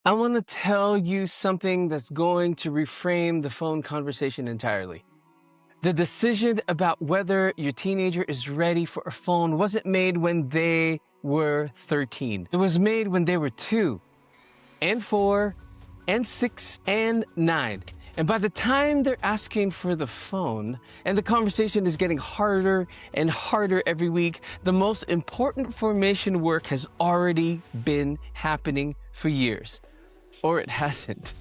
I want to tell you something that's going to reframe the phone conversation entirely. The decision about whether your teenager is ready for a phone wasn't made when they were 13. It was made when they were 2 and 4 and 6 and 9. And by the time they're asking for the phone and the conversation is getting harder and harder every week, the most important formation work has already been happening for years. Or it hasn't.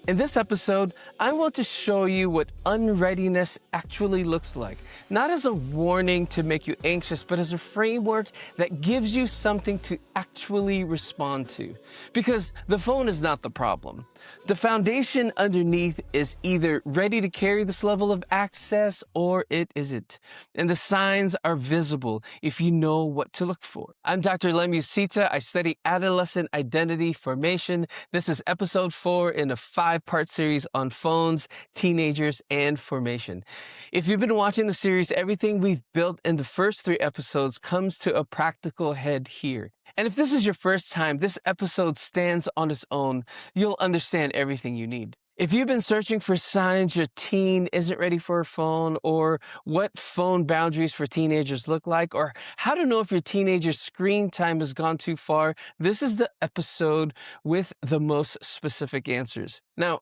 In this episode, I want to show you what unreadiness actually looks like. Not as a warning to make you anxious, but as a framework that gives you something to actually respond to. Because the phone is not the problem. The foundation underneath is either ready to carry this level of access or it isn't. And the signs are visible if you know what to look for. I'm Dr. Lem Usita. I study adolescent identity formation. This is episode 4 in a 5-part series on phones, teenagers, and formation. If you've been watching the series, everything we've built in the first 3 episodes comes to a practical head here. And if this is your first time, this episode stands on its own. You'll understand everything you need. If you've been searching for signs your teen isn't ready for a phone, or what phone boundaries for teenagers look like, or how to know if your teenager's screen time has gone too far, this is the episode with the most specific answers. Now,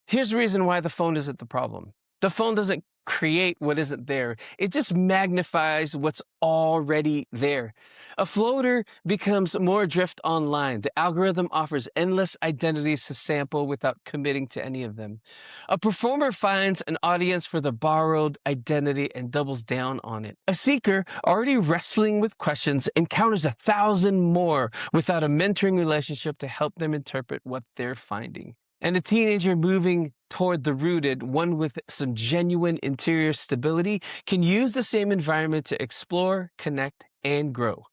here's the reason why the phone isn't the problem. The phone doesn't create what isn't there. It just magnifies what's already there. A floater becomes more adrift online. The algorithm offers endless identities to sample without committing to any of them. A performer finds an audience for the borrowed identity and doubles down on it. A seeker, already wrestling with questions, encounters 1,000 more without a mentoring relationship to help them interpret what they're finding. And a teenager moving toward the rooted, one with some genuine interior stability, can use the same environment to explore, connect, and grow.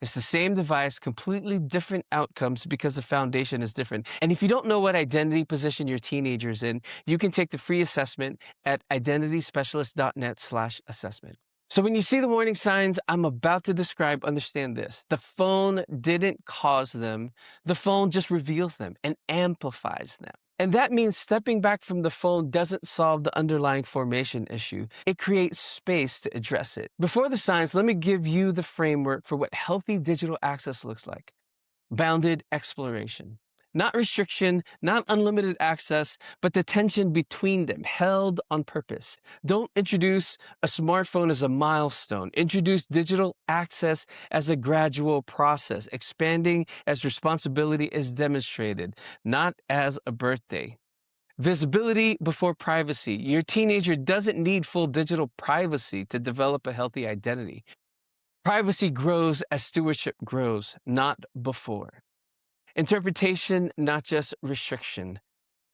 It's the same device, completely different outcomes because the foundation is different. And if you don't know what identity position your teenager's in, you can take the free assessment at identityspecialist.net/assessment. So when you see the warning signs I'm about to describe, understand this. The phone didn't cause them. The phone just reveals them and amplifies them. And that means stepping back from the phone doesn't solve the underlying formation issue. It creates space to address it. Before the signs, let me give you the framework for what healthy digital access looks like. Bounded exploration. Not restriction, not unlimited access, but the tension between them, held on purpose. Don't introduce a smartphone as a milestone. Introduce digital access as a gradual process, expanding as responsibility is demonstrated, not as a birthday. Visibility before privacy. Your teenager doesn't need full digital privacy to develop a healthy identity. Privacy grows as stewardship grows, not before. Interpretation, not just restriction.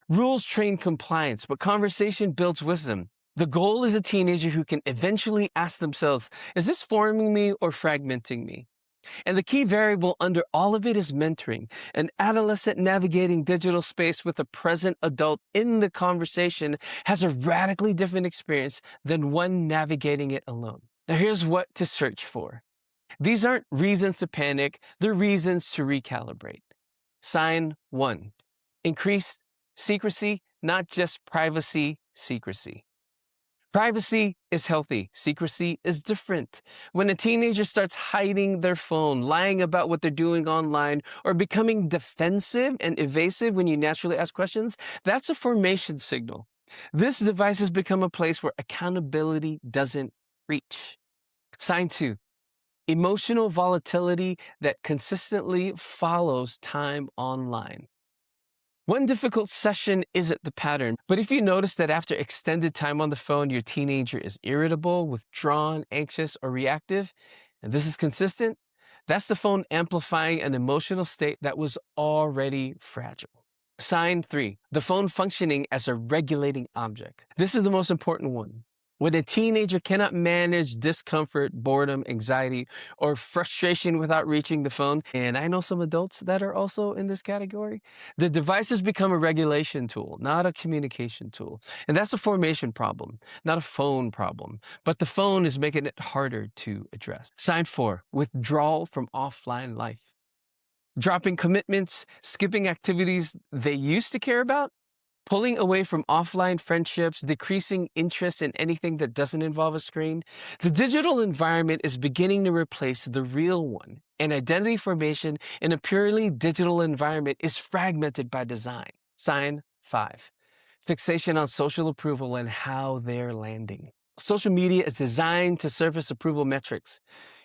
Rules train compliance, but conversation builds wisdom. The goal is a teenager who can eventually ask themselves, is this forming me or fragmenting me? And the key variable under all of it is mentoring. An adolescent navigating digital space with a present adult in the conversation has a radically different experience than one navigating it alone. Now here's what to search for. These aren't reasons to panic, they're reasons to recalibrate. Sign 1. Increased secrecy, not just privacy, secrecy. Privacy is healthy. Secrecy is different. When a teenager starts hiding their phone, lying about what they're doing online, or becoming defensive and evasive when you naturally ask questions, that's a formation signal. This device has become a place where accountability doesn't reach. Sign 2. Emotional volatility that consistently follows time online. One difficult session isn't the pattern, but if you notice that after extended time on the phone, your teenager is irritable, withdrawn, anxious, or reactive, and this is consistent, that's the phone amplifying an emotional state that was already fragile. Sign 3, the phone functioning as a regulating object. This is the most important one. When a teenager cannot manage discomfort, boredom, anxiety, or frustration without reaching the phone, and I know some adults that are also in this category, the devices become a regulation tool, not a communication tool. And that's a formation problem, not a phone problem. But the phone is making it harder to address. Sign 4, withdrawal from offline life. Dropping commitments, skipping activities they used to care about, pulling away from offline friendships, decreasing interest in anything that doesn't involve a screen. The digital environment is beginning to replace the real one, and identity formation in a purely digital environment is fragmented by design. Sign 5, fixation on social approval and how they're landing. Social media is designed to surface approval metrics.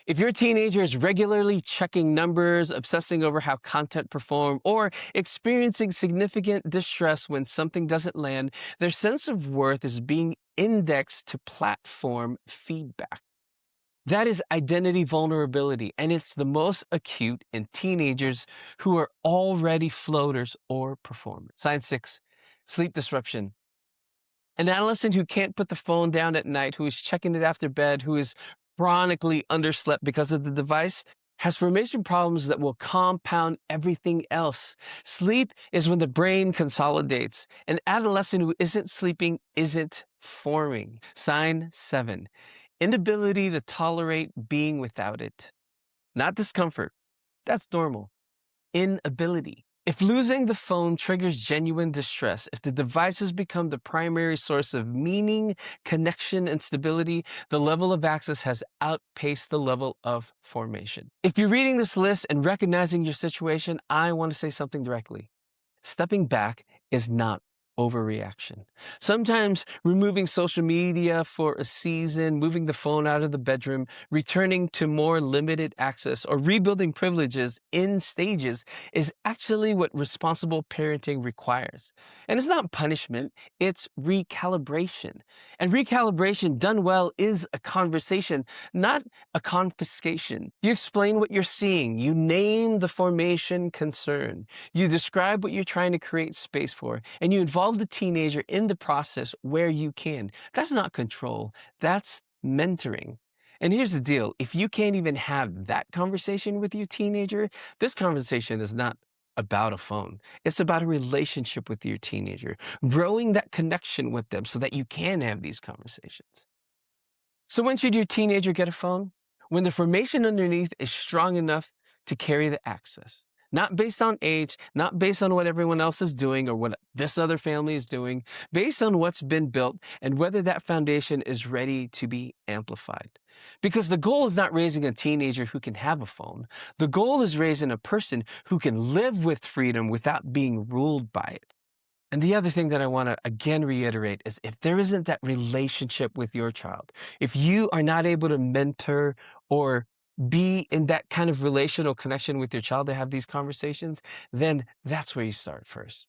If your teenager is regularly checking numbers, obsessing over how content performs, or experiencing significant distress when something doesn't land, their sense of worth is being indexed to platform feedback. That is identity vulnerability, and it's the most acute in teenagers who are already floaters or performers. Sign 6, sleep disruption. An adolescent who can't put the phone down at night, who is checking it after bed, who is chronically underslept because of the device, has formation problems that will compound everything else. Sleep is when the brain consolidates. An adolescent who isn't sleeping isn't forming. Sign 7, inability to tolerate being without it. Not discomfort. That's normal. Inability. If losing the phone triggers genuine distress, if the devices become the primary source of meaning, connection, and stability, the level of access has outpaced the level of formation. If you're reading this list and recognizing your situation, I want to say something directly. Stepping back is not overreaction. Sometimes removing social media for a season, moving the phone out of the bedroom, returning to more limited access, or rebuilding privileges in stages is actually what responsible parenting requires. And it's not punishment, it's recalibration. And recalibration done well is a conversation, not a confiscation. You explain what you're seeing, you name the formation concern, you describe what you're trying to create space for, and you involve the teenager in the process where you can. That's not control, that's mentoring. And here's the deal, if you can't even have that conversation with your teenager, this conversation is not about a phone. It's about a relationship with your teenager, growing that connection with them so that you can have these conversations. So when should your teenager get a phone? When the formation underneath is strong enough to carry the access. Not based on age, not based on what everyone else is doing or what this other family is doing, based on what's been built and whether that foundation is ready to be amplified. Because the goal is not raising a teenager who can have a phone. The goal is raising a person who can live with freedom without being ruled by it. And the other thing that I want to again reiterate is if there isn't that relationship with your child, if you are not able to mentor or be in that kind of relational connection with your child to have these conversations, then that's where you start first.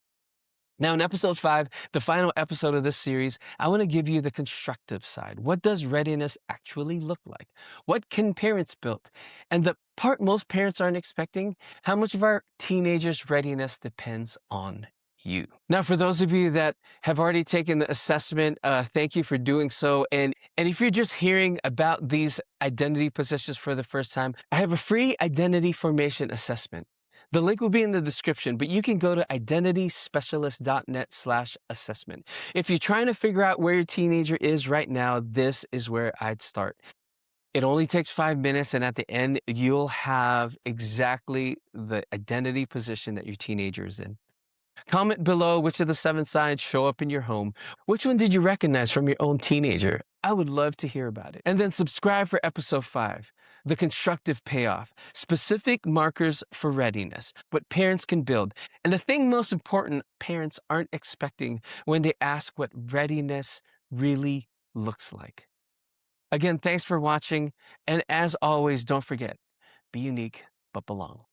Now, in episode 5, the final episode of this series, I want to give you the constructive side. What does readiness actually look like? What can parents build? And the part most parents aren't expecting, how much of our teenagers' readiness depends on you. Now, for those of you that have already taken the assessment, thank you for doing so. And if you're just hearing about these identity positions for the first time, I have a free identity formation assessment. The link will be in the description, but you can go to identityspecialist.net/assessment. If you're trying to figure out where your teenager is right now, this is where I'd start. It only takes 5 minutes, and at the end, you'll have exactly the identity position that your teenager is in. Comment below which of the 7 signs show up in your home. Which one did you recognize from your own teenager? I would love to hear about it. And then subscribe for episode 5, the constructive payoff, specific markers for readiness, what parents can build. And the thing most important parents aren't expecting when they ask what readiness really looks like. Again, thanks for watching. And as always, don't forget, be unique, but belong.